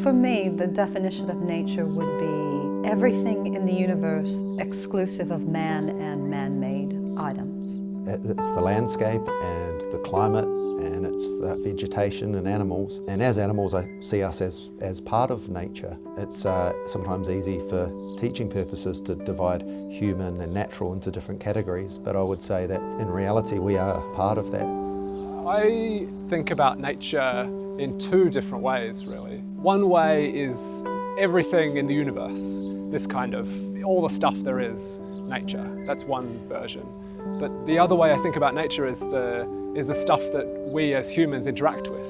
For me, the definition of nature would be everything in the universe exclusive of man and man-made items. It's the landscape and the climate, and it's the vegetation and animals. And as animals, I see us as part of nature. It's sometimes easy for teaching purposes to divide human and natural into different categories, but I would say that in reality we are part of that. I think about nature in two different ways, really. One way is everything in the universe, this kind of, all the stuff there is, nature. That's one version. But the other way I think about nature is the stuff that we as humans interact with,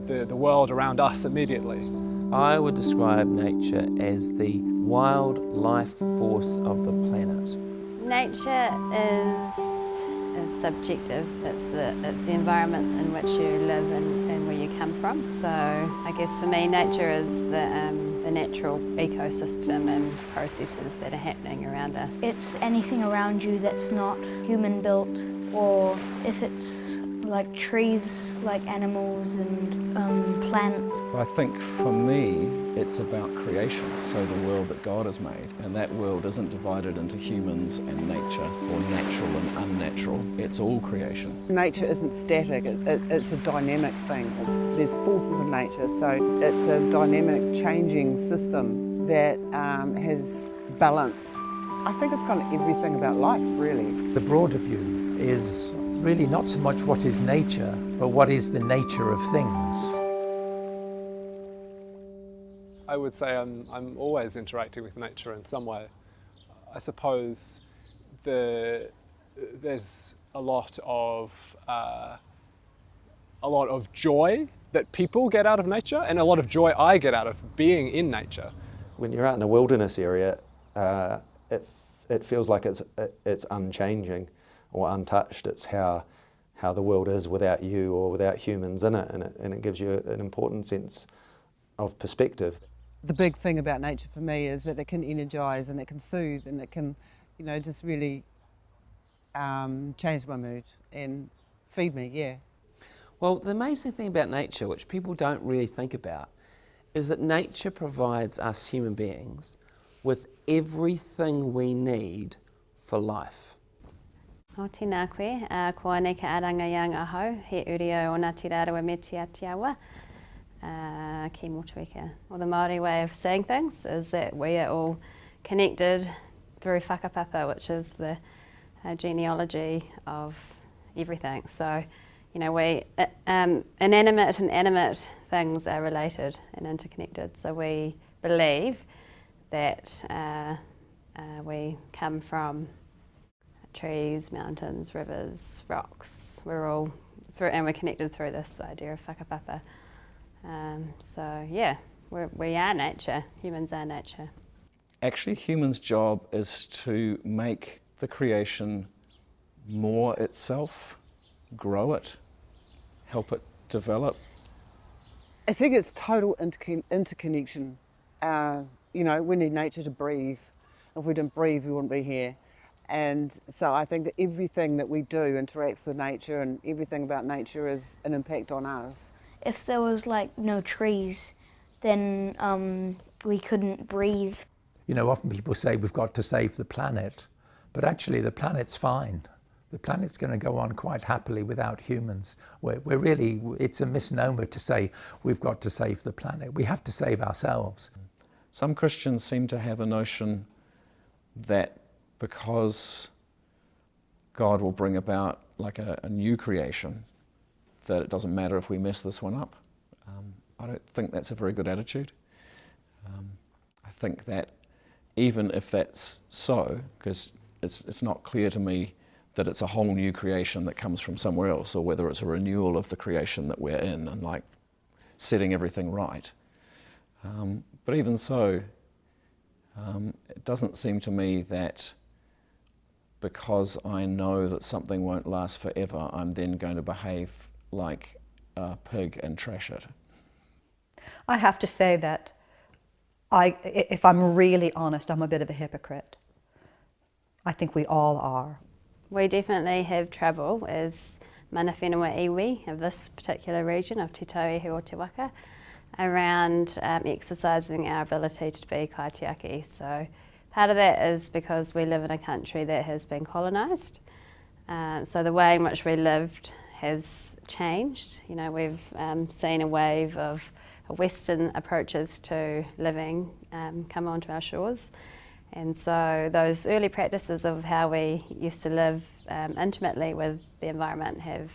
the world around us immediately. I would describe nature as the wild life force of the planet. Nature is subjective. It's the environment in which you live and where you come from. So I guess for me, nature is the natural ecosystem and processes that are happening around us. It's anything around you that's not human built, or if it's like trees, like animals and plants. I think for me it's about creation, so the world that God has made, and that world isn't divided into humans and nature, or natural and unnatural. It's all creation. Nature isn't static, it's a dynamic thing. There's forces in nature, so it's a dynamic changing system that has balance. I think it's kind of everything about life, really. The broader view is really not so much what is nature, but what is the nature of things. I would say I'm always interacting with nature in some way. I suppose there's a lot of joy that people get out of nature, and a lot of joy I get out of being in nature. When you're out in a wilderness area, it feels like it's unchanging or untouched. It's how the world is without you or without humans in it, and it gives you an important sense of perspective. The big thing about nature for me is that it can energise and it can soothe and it can, just really change my mood and feed me, yeah. Well, the amazing thing about nature, which people don't really think about, is that nature provides us human beings with everything we need for life. O tēnā koe, ko ane ka aranga young ahau, he uri o ngā tirarawa me te atiawa, ki motuika. Well, the Māori way of saying things is that we are all connected through whakapapa, which is the genealogy of everything. So, we inanimate and animate things are related and interconnected. So we believe that we come from trees, mountains, rivers, rocks. We're all and we're connected through this idea of whakapapa. So yeah, we are nature. Humans are nature. Actually, humans' job is to make the creation more itself, grow it, help it develop. I think it's total interconnection. We need nature to breathe. If we didn't breathe, we wouldn't be here. And so I think that everything that we do interacts with nature, and everything about nature is an impact on us. If there was no trees, then we couldn't breathe. Often people say we've got to save the planet, but actually the planet's fine. The planet's going to go on quite happily without humans. It's a misnomer to say we've got to save the planet. We have to save ourselves. Some Christians seem to have a notion that because God will bring about a new creation, that it doesn't matter if we mess this one up. I don't think that's a very good attitude. I think that even if that's so, because it's not clear to me that it's a whole new creation that comes from somewhere else, or whether it's a renewal of the creation that we're in and setting everything right. But even so, it doesn't seem to me that because I know that something won't last forever, I'm then going to behave like a pig and trash it. I have to say that if I'm really honest, I'm a bit of a hypocrite. I think we all are. We definitely have trouble as mana whenua iwi of this particular region of Te Tauihu o Te Waka, around exercising our ability to be kaitiaki. So part of that is because we live in a country that has been colonised. So the way in which we lived has changed. You know, we've seen a wave of Western approaches to living come onto our shores. And so those early practices of how we used to live intimately with the environment have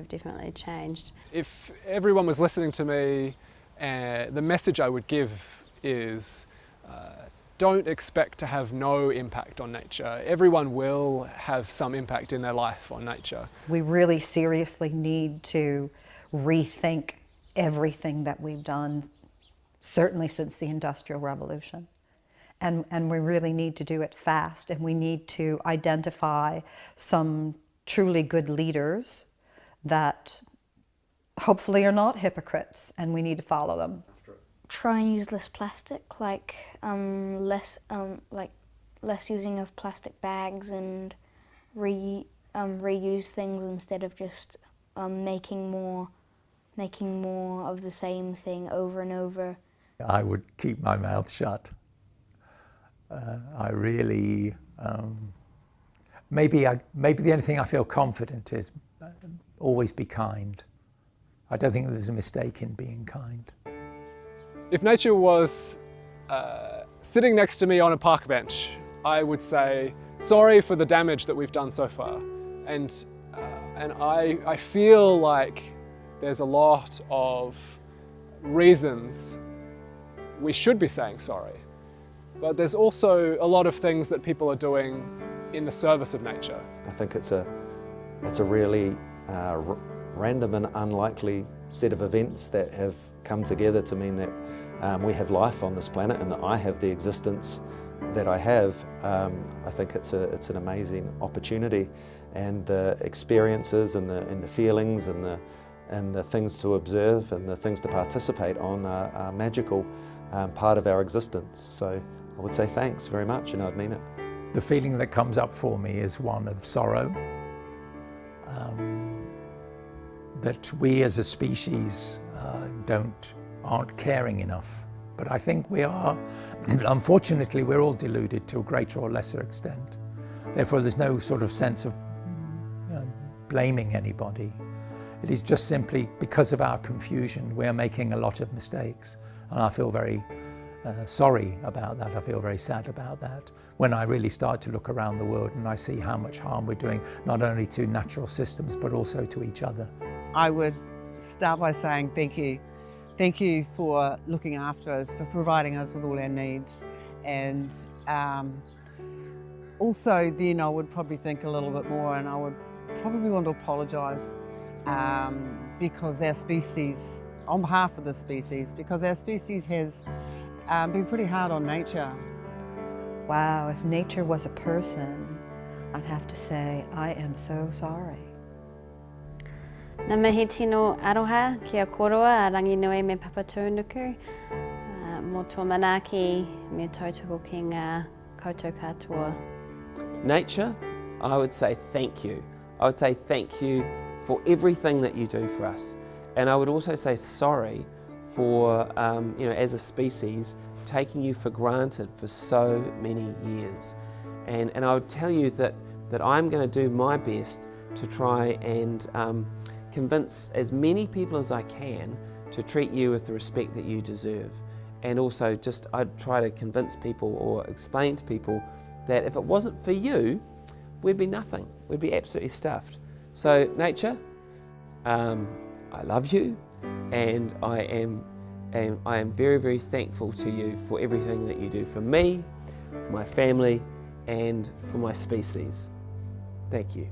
definitely changed. If everyone was listening to me, the message I would give is don't expect to have no impact on nature. Everyone will have some impact in their life on nature. We really seriously need to rethink everything that we've done, certainly since the Industrial Revolution. And we really need to do it fast, and we need to identify some truly good leaders that hopefully are not hypocrites, and we need to follow them. Try and use less plastic, like less using of plastic bags, and reuse things instead of just making more of the same thing over and over. I would keep my mouth shut. I really, maybe the only thing I feel confident is always be kind. I don't think there's a mistake in being kind. If nature was sitting next to me on a park bench, I would say, sorry for the damage that we've done so far. And I feel like there's a lot of reasons we should be saying sorry. But there's also a lot of things that people are doing in the service of nature. I think it's a really random and unlikely set of events that have come together to mean that we have life on this planet and that I have the existence that I have. I think it's an amazing opportunity, and the experiences and the feelings and the things to observe and the things to participate on are magical part of our existence. So I would say thanks very much, and I'd mean it. The feeling that comes up for me is one of sorrow. That we as a species aren't caring enough. But I think we are, unfortunately, we're all deluded to a greater or lesser extent. Therefore, there's no sort of sense of blaming anybody. It is just simply because of our confusion, we're making a lot of mistakes. And I feel very sorry about that. I feel very sad about that. When I really start to look around the world and I see how much harm we're doing, not only to natural systems, but also to each other. I would start by saying thank you. Thank you for looking after us, for providing us with all our needs. And also then I would probably think a little bit more, and I would probably want to apologise because our species, on behalf of the species, because our species has been pretty hard on nature. Wow, if nature was a person, I'd have to say, I am so sorry. Nā mihi tino aroha kia koroa a Ranginui me Papatūnuku. Mō tō manaaki me tautoko ki ngā koutou katoa. Nature, I would say thank you. I would say thank you for everything that you do for us. And I would also say sorry for, as a species, taking you for granted for so many years. And I would tell you that I'm going to do my best to try and convince as many people as I can to treat you with the respect that you deserve. And also I'd try to convince people or explain to people that if it wasn't for you, we'd be nothing. We'd be absolutely stuffed. So nature, I love you, and I am very, very thankful to you for everything that you do for me, for my family, and for my species. Thank you.